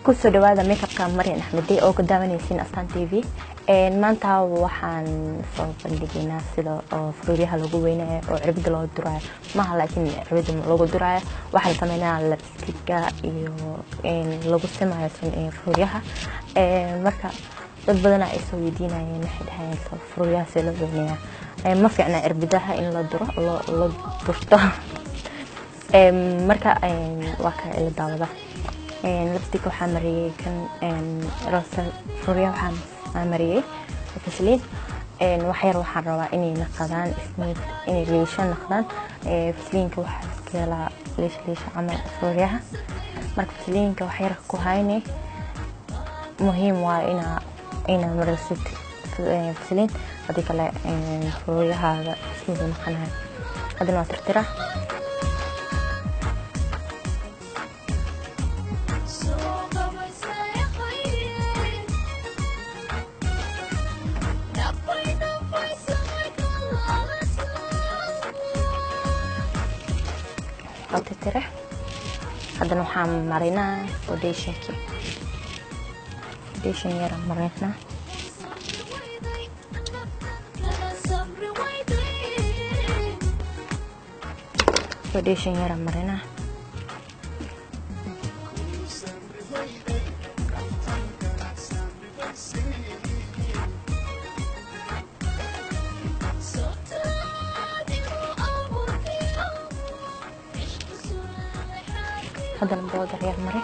kusoo dhawaada makeupka Marian Axmedi oo ku daawanaysiin Astaan TV maanta waxaan soo bandhigaynaa sida oo furyaha lagu weynayo oo cirbada loo duraayo maaha laakiin cirbada lagu duraayo waxaan sameynaa lipsticka iyo lagu sameeyo furyaha marka dad badan ay soo weydiinayeen waxay dhahayeen furyaha sida loo weynayo ma fiicna cirbadaha in la duro la durto marka waa ka ila daawada lipstick waxaan mariyay kan rosa furyaha waxaan mariyay Vaseline waxyar waxaan rabaa inay naqdaan smooth inay leeshan naqdaan Vaseline waxa kala leesh camal furyaha marka Vaseline waxyar ku haynay muhiim waa ina marsid Vaseline hadii kale furyaha smooth naqanayo hadana waa tirtira تترح هذا نوحام مرينا فوديشن يرى مرينا فوديشن يرى مرينا هذا البودر يا مري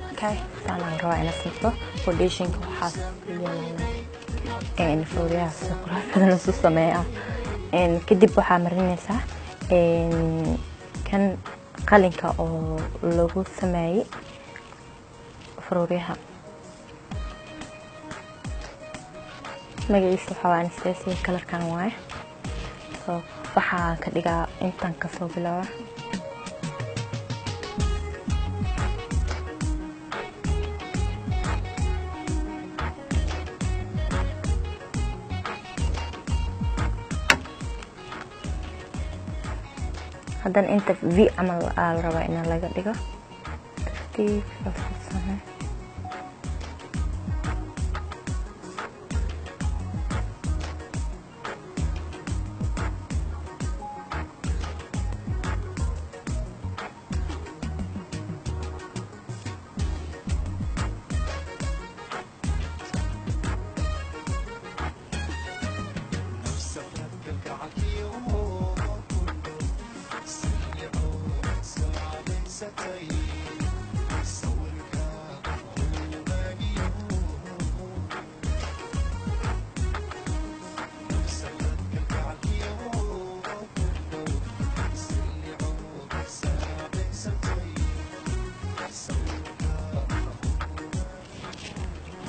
اوكي تعالى نروح نصفه فوديشن وحاس ان فوريا سكر هذا نص السماء ان كدب waxaa marinaysa kan qalinka oo lagu sameeyay فرويها magaciisa waxa aan istaasay color kan waay soo waxa ka dhigaa intan ka soo bilaabo hadan inta v amal aan raba in laga dhigo tii fasana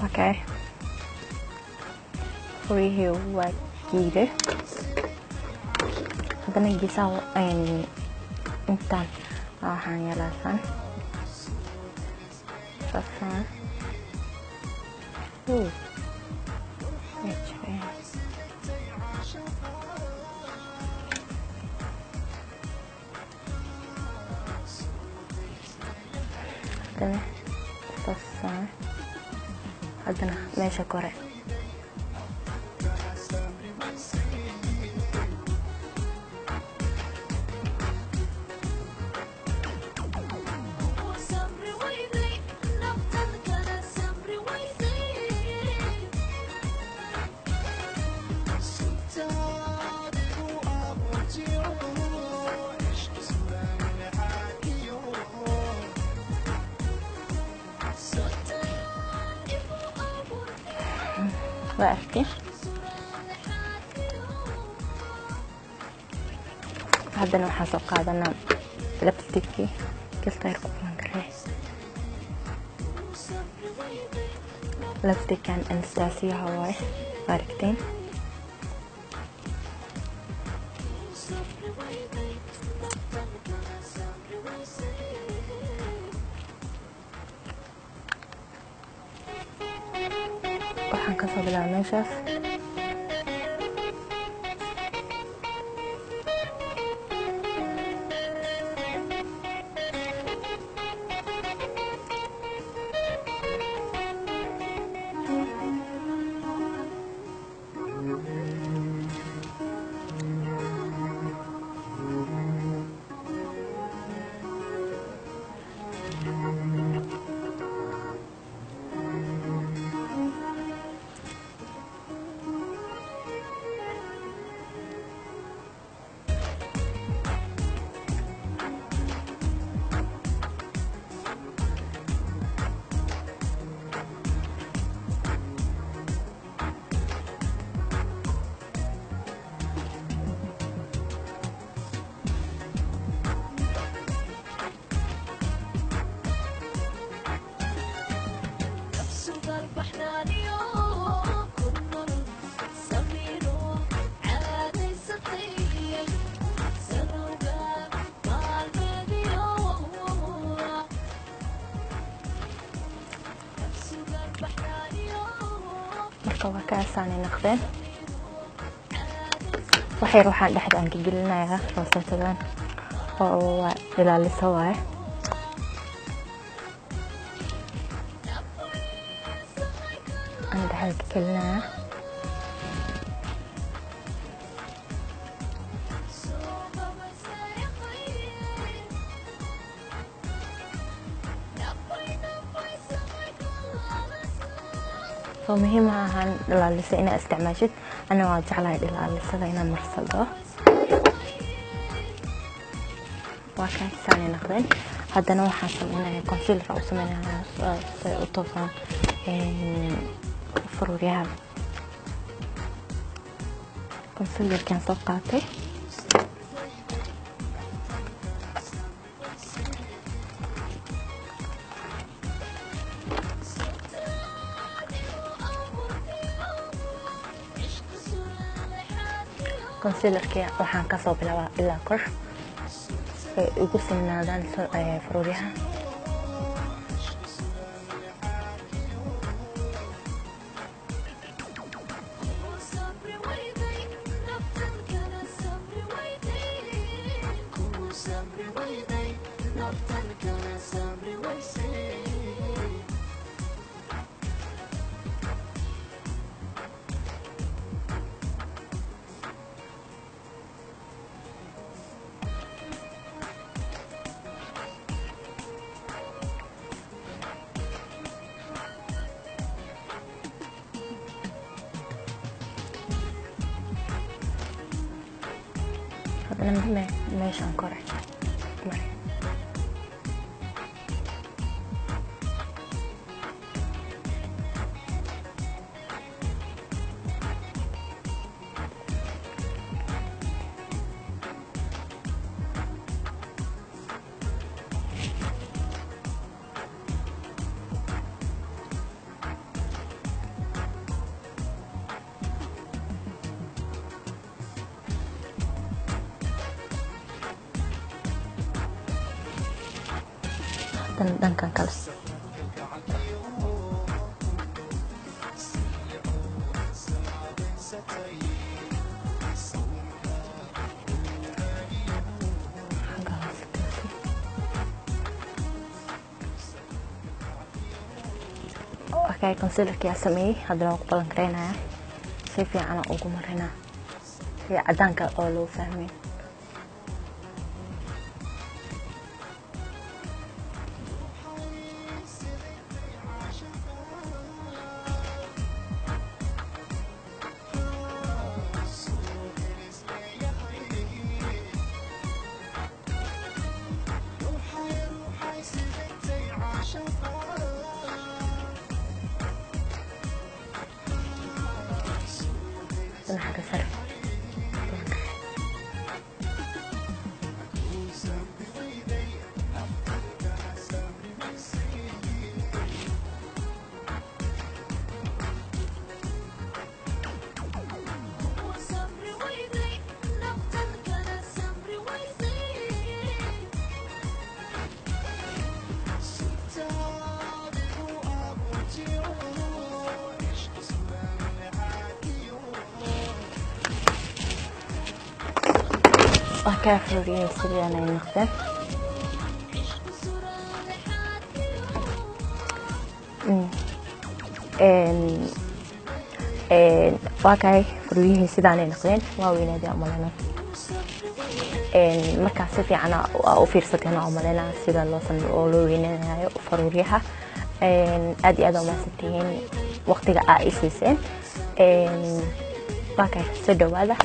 Okay. Furihii waa giire hadana gisaw intaan waxaan yalaasan safaan hadana safaan hadana meesha kore وقفتي هذا waxaan soo qaadanaa lipstick kasta yar ku qankare lipstick kan Anastasia Hawaii aragteen kasoo bilaabo meeshaas. marka waa kaasaan naqdeen waxay ruuxan dhaxda aan gelinayaa roosantadan oo waa ilaalisa waay aan dhaxda gelinayaa muhiim ahaan dhalaalisa inaad isticmaashid ana waa jeclahay dhalaalisada inaan marsado waa kaasaan naqdeen haddana waxaan sameynaya concealer u sameynaya say u toofaan faruuryaha concealerkan soo qaatay concealerka waxaan ka soo bilaabaa ilaa kor ay ugu sinaadaan faruuryaha لما ماشي انكر dhankan kale okay concealerka sameeyay hadana ku balan kareynaya si fiican ugu marina ya cadaanka oo loo fahmay حاجة فرق وهكذا فروية سيدي أنا نقدم وهكذا فروية سيدي أنا نقدم واوينا دي أمالنا markaa si fiican u fiirsatay aan umaleynaa sida loo weynanayo faruuryaha aad iyo aad u mahadsantihiin waqtiga aa i siiseen markaa soo dhawaada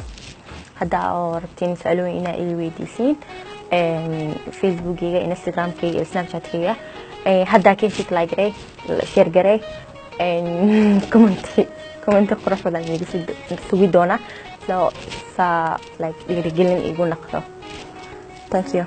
hadda oo rabtiin su'aalooyin inaa ii weydiisiin facebookgayga instagramkayga iyo snapchatkayga haddaa keensid like garey share garey comment qurux badan iga sugi doona so like dhiirigelin igu naqdo. Thank you.